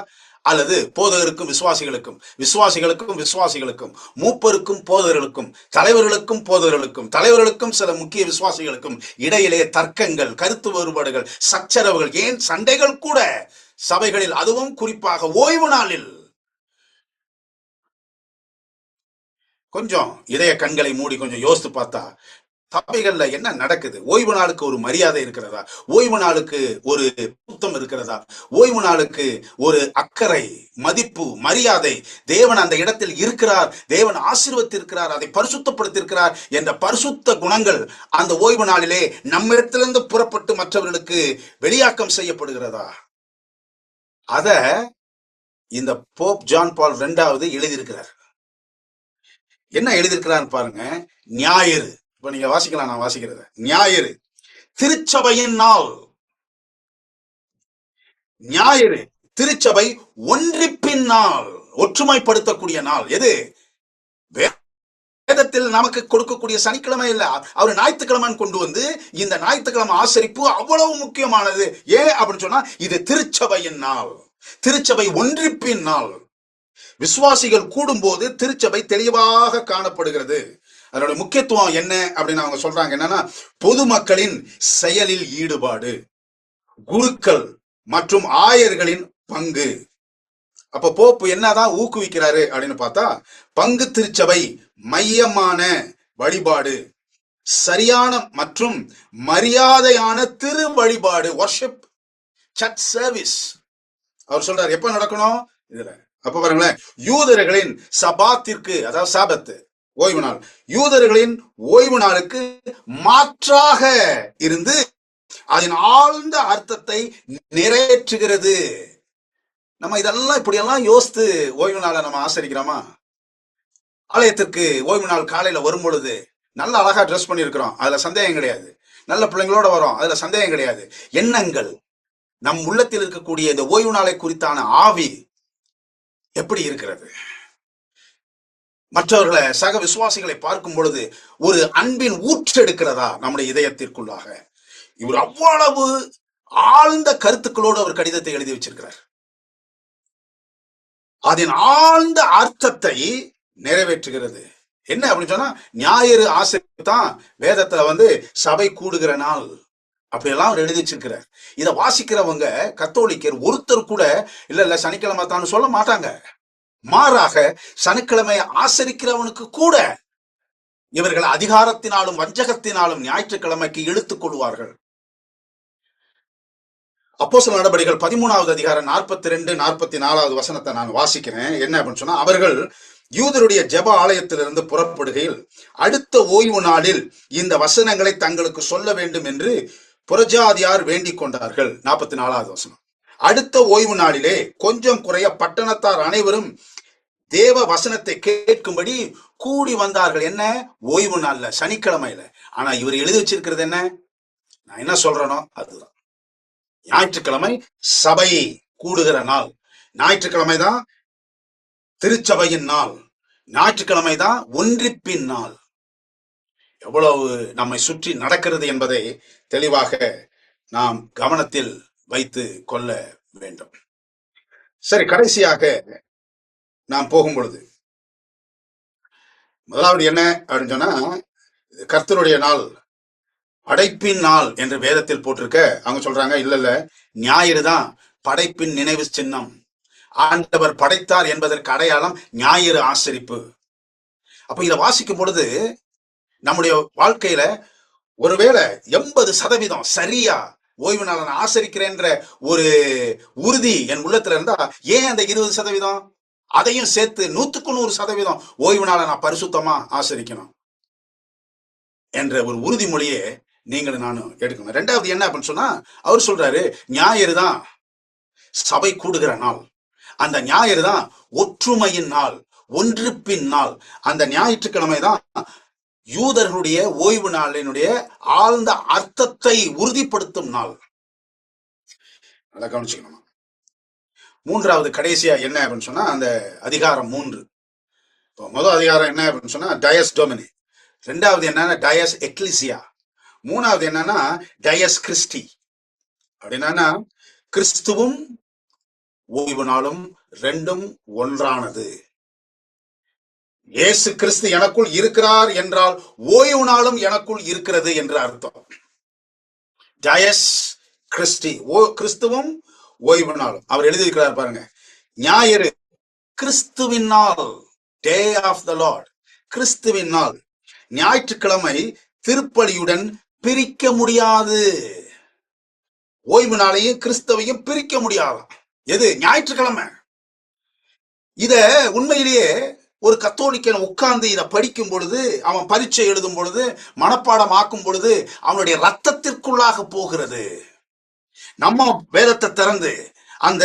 அல்லது போதகருக்கும் விசுவாசிகளுக்கும், விசுவாசிகளுக்கும், மூப்பருக்கும் போதகர்களுக்கும், தலைவர்களுக்கும் சில முக்கிய விசுவாசிகளுக்கும் இடையிலே தர்க்கங்கள், கருத்து வேறுபாடுகள், சச்சரவுகள், ஏன் சண்டைகள் கூட சபைகளில், அதுவும் குறிப்பாக ஓய்வு நாளில். கொஞ்சம் இதய கண்களை மூடி கொஞ்சம் யோசித்து பார்த்தா சபைகள்ல என்ன நடக்குது? ஓய்வு நாளுக்கு ஒரு மரியாதை இருக்கிறதா? ஓய்வு நாளுக்கு ஒரு சுத்தம் இருக்கிறதா? ஓய்வு நாளுக்கு ஒரு அக்கறை, மதிப்பு, மரியாதை, தேவன் அந்த இடத்தில் இருக்கிறார், தேவன் ஆசீர்வதித்திருக்கிறார், அதை பரிசுத்தப்படுத்தியிருக்கிறார் என்ற பரிசுத்த குணங்கள் அந்த ஓய்வு நாளிலே நம்மிடத்திலிருந்து புறப்பட்டு மற்றவர்களுக்கு வெளியாக்கம் செய்யப்படுகிறதா? அத இந்த போப் ஜான் பால் 2வது எழுதியிருக்கிறார். என்ன எழுதியிருக்கிறார் பாருங்க. ஞாயிறு, இப்ப நீங்க வாசிக்கலாம், நான் வாசிக்கிறது. ஞாயிறு திருச்சபையின் நாள். ஞாயிறு திருச்சபை ஒன்றிப்பின் நாள், ஒற்றுமைப்படுத்தக்கூடிய நாள். எது? வேதத்தில் நமக்கு கொடுக்கக்கூடிய சனிக்கிழமை இல்ல, அவர் ஞாயிற்றுக்கிழமை கொண்டு வந்து இந்த ஞாயிற்றுக்கிழமை ஆசரிப்பு அவ்வளவு முக்கியமானது. ஏன் அப்படின்னு சொன்னா, இது திருச்சபையின் நாள், திருச்சபை ஒன்றிப்பின் நாள். விசுவாசிகள் கூடும்போது திருச்சபை தெளிவாக காணப்படுகிறது. அதனுடைய முக்கியத்துவம் என்ன அப்படின்னு அவங்க சொல்றாங்க. என்னன்னா, பொதுமக்களின் செயலில் ஈடுபாடு, குருக்கள் மற்றும் ஆயர்களின் பங்கு. அப்ப போப்பு என்னதான் ஊக்குவிக்கிறாரு அப்படின்னு பார்த்தா, பங்கு திருச்சபை, மையமான வழிபாடு, சரியான மற்றும் மரியாதையான திரு வழிபாடு, வர்ஷிப், சர்ச் சர்வீஸ். அவர் சொல்றாரு எப்ப நடக்கணும் இதுல. அப்ப பாருங்களேன், யூதர்களின் சபாத்திற்கு, அதாவது சாபத்து, ஓய்வு நாள், யூதர்களின் ஓய்வு நாளுக்கு மாற்றாக இருந்து அதன் ஆழ்ந்த அர்த்தத்தை நிறைவேற்றுகிறது. நம்ம இதெல்லாம் இப்படியெல்லாம் யோசித்து ஓய்வு நாளை நம்ம ஆசரிக்கிறோமா? ஆலயத்திற்கு ஓய்வு நாள் காலையில வரும் பொழுது நல்ல அழகா ட்ரெஸ் பண்ணியிருக்கிறோம், அதுல சந்தேகம் கிடையாது. நல்ல பிள்ளைங்களோட வரோம், அதுல சந்தேகம் கிடையாது. எண்ணங்கள், நம் உள்ளத்தில் இருக்கக்கூடிய இந்த ஓய்வு நாளை குறித்தான ஆவி எப்படி இருக்கிறது? மற்றவர்களை, சக விசுவாசிகளை பார்க்கும் பொழுது ஒரு அன்பின் ஊற்றெடுக்கிறதா நம்முடைய இதயத்திற்குள்ளாக? இவர் அவ்வளவு ஆழ்ந்த கருத்துக்களோடு அவர் கடிதத்தை எழுதி வச்சிருக்கிறார். அதன் ஆழ்ந்த அர்த்தத்தை நிறைவேற்றுகிறது. என்ன அப்படின்னு சொன்னா, ஞாயிறு ஆசரிப்பு தான் வேதத்துல சபை கூடுகிற நாள், அப்படியெல்லாம் அவர் எழுதி வச்சிருக்கிறார். இதை வாசிக்கிறவங்க கத்தோலிக்கர் ஒருத்தர் கூட இல்ல சனிக்கிழமை தான் சொல்ல மாட்டாங்க. மாறாக சனிக்கிழமையை ஆசரிக்கிறவனுக்கு கூட இவர்கள் அதிகாரத்தினாலும் வஞ்சகத்தினாலும் ஞாயிற்றுக்கிழமைக்கு இழுத்துக் கொள்வார்கள். அப்போஸ்தலர் நடபடிகள் 13வது அதிகாரம் 42, 44 வசனத்தை நான் வாசிக்கிறேன். என்ன அப்படின்னு சொன்னா, அவர்கள் யூதருடைய ஜெப ஆலயத்திலிருந்து புறப்படுகையில் அடுத்த ஓய்வு நாளில் இந்த வசனங்களை தங்களுக்கு சொல்ல வேண்டும் என்று புறஜாதியார் வேண்டிக் கொண்டார்கள். 44வது வசனம். அடுத்த ஓய்வு நாளிலே கொஞ்சம் குறைய பட்டணத்தார் அனைவரும் தேவ வசனத்தை கேட்கும்படி கூடி வந்தார்கள். என்ன? ஓய்வு நாள்ல, சனிக்கிழமையில. ஆனா இவர் எழுதி வச்சிருக்கிறது என்ன? நான் என்ன சொல்றேனோ அதுதான். ஞாயிற்றுக்கிழமை சபை கூடுகிற நாள், ஞாயிற்றுக்கிழமை தான் திருச்சபையின் நாள், ஞாயிற்றுக்கிழமை தான் ஒன்றிப்பின் நாள். எவ்வளவு நம்மை சுற்றி நடக்கிறது என்பதை தெளிவாக நாம் கவனத்தில் வைத்து கொள்ள வேண்டும். சரி, கடைசியாக நாம் போகும் பொழுது முதலாவது என்ன அப்படின்னு சொன்னா, கர்த்தருடைய நாள், படைப்பின் நாள் என்று வேதத்தில் போட்டிருக்க. அவங்க சொல்றாங்க இல்ல இல்ல, ஞாயிறு தான் படைப்பின் நினைவு சின்னம். ஆண்டவர் படைத்தார் என்பதற்கு அடையாளம் ஞாயிறு ஆசரிப்பு. அப்ப இதை வாசிக்கும் பொழுது நம்முடைய வாழ்க்கையில ஒருவேளை 80% சரியா ஓய்வு நாளை நான் ஆசரிக்கிறேன்ற ஒரு உறுதி என் உள்ளத்துல இருந்தா, ஏன் அந்த 20% அதையும் சேர்த்து 100% ஓய்வு நாளை நான் பரிசுத்தமா ஆசரிக்கணும் என்ற ஒரு உறுதிமொழியே நீங்களும் நானும் எடுக்கணும். ரெண்டாவது என்ன அப்படின்னு சொன்னா, அவர் சொல்றாரு ஞாயிறு தான் சபை கூடுகிற நாள், அந்த ஞாயிறு தான் ஒற்றுமையின் நாள், ஒன்றுப்பின் நாள். அந்த ஞாயிற்றுக்கிழமை தான் யூதர்களுடைய ஓய்வு நாளினுடைய ஆழ்ந்த அர்த்தத்தை உறுதிப்படுத்தும் நாள். அதை கவனிச்சுக்கணும். மூன்றாவது கடைசியா என்ன அப்படின்னு சொன்னா, அந்த அதிகாரம் 3. முதல் அதிகாரம் என்ன அப்படின்னு சொன்னா டயஸ் டொமினி, ரெண்டாவது என்னன்னா டயஸ் எக்லிசியா, மூணாவது என்னன்னா டயஸ் கிறிஸ்டி. அப்படின்னா கிறிஸ்துவும் ஓய்வு நாளும் ரெண்டும் ஒன்றானது. இயேசு கிறிஸ்து எனக்குள் இருக்கிறார் என்றால் ஓய்வு நாளும் எனக்குள் இருக்கிறது என்று அர்த்தம். டயஸ் கிறிஸ்டி, கிறிஸ்துவும் ஓய்வு நாளும். அவர் எழுதியிருக்கிறார் பாருங்க, ஞாயிறு கிறிஸ்துவின் நாள், டே ஆஃப் த லார்ட், கிறிஸ்துவின் நாள். ஞாயிற்றுக்கிழமை திருப்பலியுடன் பிரிக்க முடியாது. ஓய்வு நாளையும் கிறிஸ்தவையும் பிரிக்க முடியாது. எது? ஞாயிற்றுக்கிழமை. இத உண்மையிலேயே ஒரு கத்தோலிக்கன் உட்கார்ந்து இதை படிக்கும் பொழுது, அவன் பரீட்சை எழுதும் பொழுது, மனப்பாடம் ஆக்கும் பொழுது அவனுடைய ரத்தத்திற்குள்ளாக போகிறது. நம்ம வேதத்தை திறந்து அந்த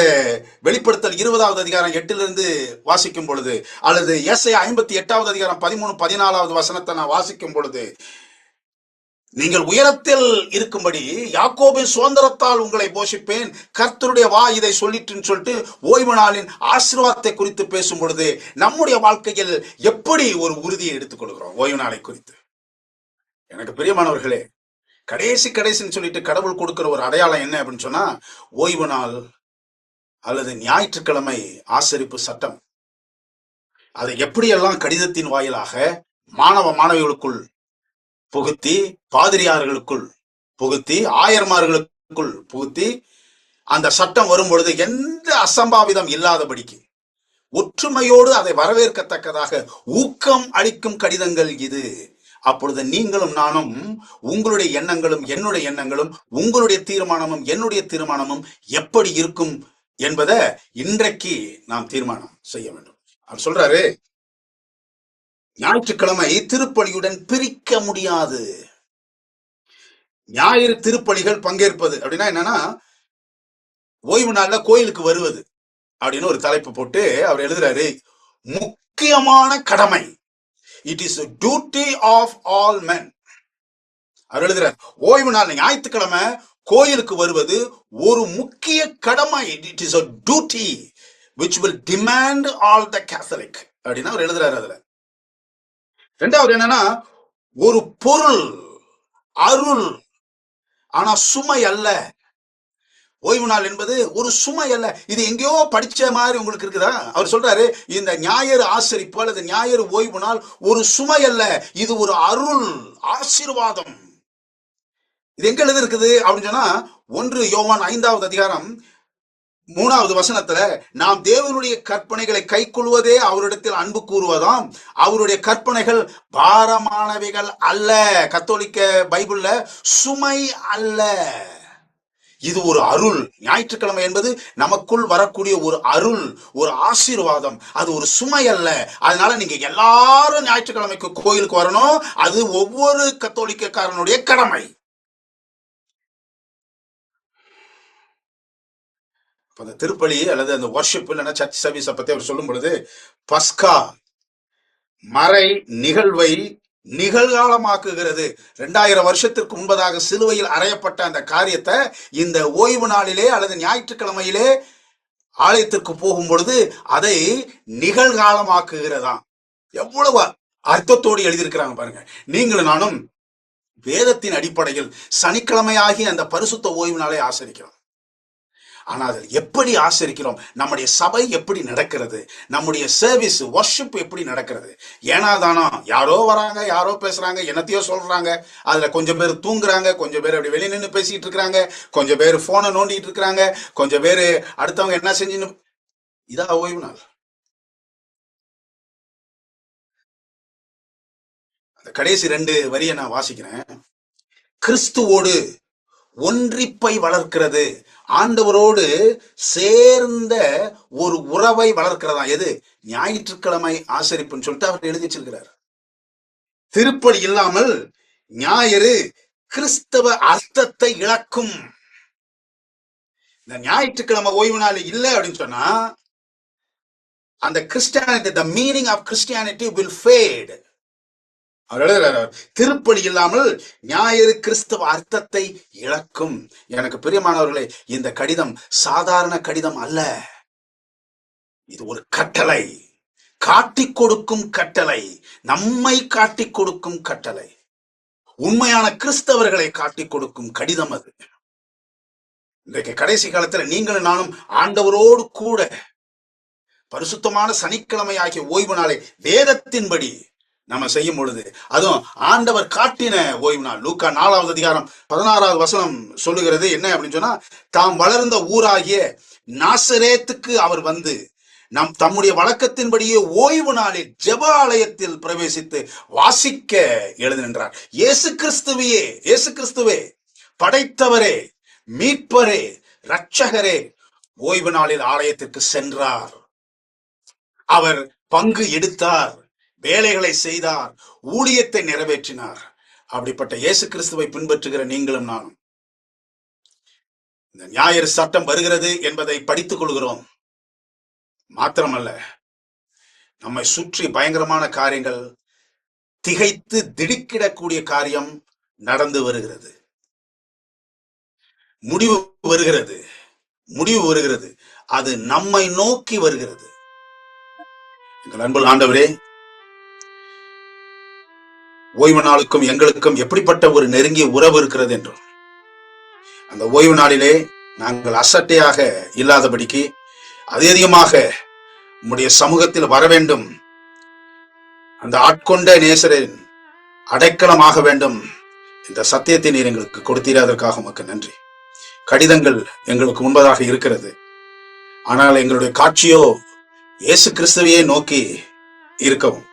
வெளிப்படுத்தல் 20வது அதிகாரம் 8 வாசிக்கும் பொழுது, அல்லது ஏசாயா 58வது அதிகாரம் 13, 14வது வசனத்தை நான் வாசிக்கும் பொழுது, நீங்கள் உயரத்தில் இருக்கும்படி யாக்கோபின் சுதந்திரத்தால் உங்களை போஷிப்பேன், கர்த்தருடைய வா இதை சொல்லிட்டுன்னு சொல்லிட்டு ஓய்வு நாளின் ஆசீர்வாதத்தை குறித்து பேசும் பொழுது, நம்முடைய வாழ்க்கையில் எப்படி ஒரு உறுதியை எடுத்துக்கொள்கிறோம் ஓய்வு நாளை குறித்து? எனக்கு பிரியமானவர்களே, கடைசின்னு சொல்லிட்டு கடவுள் கொடுக்கிற ஒரு அடையாளம் என்ன அப்படின்னு சொன்னா, ஓய்வு நாள் அல்லது ஞாயிற்றுக்கிழமை ஆசரிப்பு சட்டம். அதை எப்படியெல்லாம் கடிதத்தின் வாயிலாக மாணவிகளுக்குள் புகுத்தி, பாதிரியார்களுக்குள் புகுத்தி, ஆயர்மார்களுக்குள் புகுத்தி, அந்த சட்டம் வரும் பொழுது எந்த அசம்பாவிதம் இல்லாதபடிக்கு ஒற்றுமையோடு அதை வரவேற்கத்தக்கதாக ஊக்கம் அளிக்கும் கடிதங்கள் இது. அப்பொழுது நீங்களும் நானும், உங்களுடைய எண்ணங்களும் என்னுடைய எண்ணங்களும், உங்களுடைய தீர்மானமும் என்னுடைய தீர்மானமும் எப்படி இருக்கும் என்பதை இன்றைக்கு நாம் தீர்மானம் செய்ய வேண்டும். அவர் சொல்றாரு, ஞாயிற்றுக்கிழமை திருப்பலியுடன் பிரிக்க முடியாது. ஞாயிறு திருப்பலிகள் பங்கேற்பது அப்படின்னா என்னன்னா, ஓய்வு நாள்ல கோயிலுக்கு வருவது அப்படின்னு ஒரு தலைப்பு போட்டு அவர் எழுதுறாரு, முக்கியமான கடமை. It is duty of all men. அவர் எழுதுறாரு, ஓய்வு நாள் ஞாயிற்றுக்கிழமை கோயிலுக்கு வருவது ஒரு முக்கிய கடமை. It is a duty which will demand all the Catholic அப்படின்னா அவர் எழுதுறாரு. அதுல ரெண்டாவது என்னன்னா, ஒரு பொருள், அருள், ஆனா சுமை அல்ல. ஓய்வு நாள் என்பது ஒரு சுமை அல்ல. இது எங்கேயோ படிச்ச மாதிரி உங்களுக்கு இருக்குதா? அவர் சொல்றாரு, இந்த ஞாயிறு ஆசரிப்பு அல்லது ஞாயிறு ஓய்வு நாள் ஒரு சுமை அல்ல, இது ஒரு அருள், ஆசீர்வாதம். இது எங்க எழுதி இருக்குது அப்படின்னு சொன்னா, 1 யோவான் 5வது அதிகாரம் 3வது வசனத்துல, நாம் தேவனுடைய கற்பனைகளை கைக்கொள்வதே அவரிடத்தில் அன்பு கூறுவதாம், அவருடைய கற்பனைகள் பாரமானவைகள் அல்ல. கத்தோலிக்க பைபிள்ல சுமை அல்ல, இது ஒரு அருள். ஞாயிற்றுக்கிழமை என்பது நமக்குள் வரக்கூடிய ஒரு அருள், ஒரு ஆசீர்வாதம். அது ஒரு சுமை அல்ல. அதனால நீங்க எல்லாரும் ஞாயிற்றுக்கிழமைக்கு கோயிலுக்கு வரணும், அது ஒவ்வொரு கத்தோலிக்கக்காரனுடைய கடமை. அந்த திருப்பலி அல்லது அந்த வர்ஷிப் இல்லைன்னா சர்ச் சர்வீஸை பத்தி அவர் சொல்லும் பொழுது, பஸ்கா மறை நிகழ்வை நிகழ்காலமாக்குகிறது. 2000 வருஷத்திற்கு முன்பதாக சிலுவையில் அறையப்பட்ட அந்த காரியத்தை இந்த ஓய்வு நாளிலே அல்லது ஞாயிற்றுக்கிழமையிலே ஆலயத்திற்கு போகும் பொழுது அதை நிகழ்காலமாக்குகிறதா. எவ்வளவு அர்த்தத்தோடு எழுதியிருக்கிறாங்க பாருங்க. நீங்களும் நானும் வேதத்தின் அடிப்படையில் சனிக்கிழமையாகி அந்த பரிசுத்த ஓய்வு நாளை ஆசரிக்கிறோம். ஆனா அதில் எப்படி ஆசரிக்கிறோம், நம்முடைய சபை எப்படி நடக்கிறது, நம்முடைய சர்வீஸ் வர்ஷிப் எப்படி நடக்கிறது. ஏனாதானா யாரோ வராங்க, யாரோ பேசுறாங்க, என்னத்தையோ சொல்றாங்க, அதுல கொஞ்சம் பேர் தூங்குறாங்க, கொஞ்சம் பேர் அப்படி வெளியே நின்று பேசிட்டு இருக்கிறாங்க, கொஞ்சம் பேர் போனை நோண்டிட்டு இருக்கிறாங்க, கொஞ்சம் பேர் அடுத்தவங்க என்ன செஞ்சுன்னு. இதா ஓய்வு நாள்? அந்த கடைசி 2 வரியை நான் வாசிக்கிறேன். கிறிஸ்துவோடு ஒன்றிப்பை வளர்க்கிறது, ஆண்டவரோடு சேர்ந்த ஒரு உறவை வளர்க்கிறதா எது? ஞாயிற்றுக்கிழமை ஆசரிப்புன்னு சொல்லிட்டு அவர் எழுதி வச்சிருக்கிறார். திருப்பலி இல்லாமல் ஞாயிறு கிறிஸ்தவ அர்த்தத்தை இழக்கும். இந்த ஞாயிற்றுக்கிழமை ஓய்வு நாள் இல்லை அப்படின்னு சொன்னா அந்த Christianity, the meaning of Christianity will fade. திருப்பலி இல்லாமல் ஞாயிறு கிறிஸ்தவ அர்த்தத்தை இழக்கும். எனக்கு பிரியமானவர்களே, இந்த கடிதம் சாதாரண கடிதம் அல்ல. இது ஒரு கட்டளை, காட்டிக் கொடுக்கும் கட்டளை, நம்மை காட்டிக் கொடுக்கும் கட்டளை, உண்மையான கிறிஸ்தவர்களை காட்டிக் கொடுக்கும் கடிதம் அது. இன்றைக்கு கடைசி காலத்துல நீங்களும் நானும் ஆண்டவரோடு கூட பரிசுத்தமான சனிக்கிழமை ஆகிய ஓய்வு நாளை வேதத்தின்படி நம்ம செய்யும் பொழுது, அதுவும் ஆண்டவர் காட்டின ஓய்வு நாள். லூக்கா 4வது அதிகாரம் 16வது வசனம் சொல்லுகிறது என்ன அப்படின்னு சொன்னா, தாம் வளர்ந்த ஊராகிய நாசரேத்துக்கு அவர் வந்து தம்முடைய வழக்கத்தின்படியே ஓய்வு நாளில் ஜெப ஆலயத்தில் பிரவேசித்து வாசிக்க எழுதினார். இயேசு கிறிஸ்துவே படைத்தவரே, மீட்பரே, இரட்சகரே ஓய்வு நாளில் ஆலயத்திற்கு சென்றார். அவர் பங்கு எடுத்தார், வேலைகளை செய்தார், ஊழியத்தை நிறைவேற்றினார். அப்படிப்பட்ட இயேசு கிறிஸ்துவை பின்பற்றுகிற நீங்களும் நானும் இந்த ஞாயிறு சட்டம் வருகிறது என்பதை படித்துக் கொள்கிறோம். மாத்திரமல்ல, நம்மை சுற்றி பயங்கரமான காரியங்கள், திகைத்து திடுக்கிடக்கூடிய காரியம் நடந்து வருகிறது. முடிவு வருகிறது. அது நம்மை நோக்கி வருகிறது. எங்கள் அன்புள்ள ஆண்டவரே, ஓய்வு நாளுக்கும் எங்களுக்கும் எப்படிப்பட்ட ஒரு நெருங்கிய உறவு இருக்கிறது என்றும், அந்த ஓய்வு நாளிலே நாங்கள் அசட்டையாக இல்லாதபடிக்கு அதிகமாக உம்முடைய சமூகத்தில் வர வேண்டும், அந்த ஆட்கொண்ட நேசரின் அடைக்கலமாக வேண்டும், இந்த சத்தியத்தை நீர் எங்களுக்கு கொடுத்தீர். அதற்காக உமக்கு நன்றி. கடிதங்கள் எங்களுக்கு முன்பதாக இருக்கிறது, ஆனால் எங்களுடைய காட்சியோ இயேசு கிறிஸ்துவையே நோக்கி இருக்கவும்,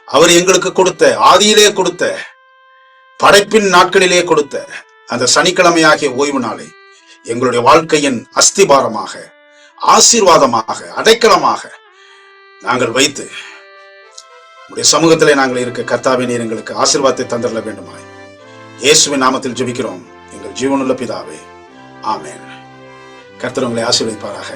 அவர் எங்களுக்கு கொடுத்த, ஆதியிலே கொடுத்த, படைப்பின் நாட்களிலே கொடுத்த அந்த சனிக்கிழமையாகிய ஓய்வு நாளை எங்களுடைய வாழ்க்கையின் அஸ்திபாரமாக, ஆசீர்வாதமாக, அடைக்கலமாக நாங்கள் வைத்து உடைய சமூகத்திலே நாங்கள் இருக்க கர்த்தாவே நீர் எங்களுக்கு ஆசீர்வாதத்தை தந்தரல வேண்டுமாய் இயேசுவின் நாமத்தில் ஜெபிக்கிறோம் எங்கள் ஜீவனுள்ள பிதாவே, ஆமென். கர்த்தர் உங்களை ஆசீர்வதிப்பாராக.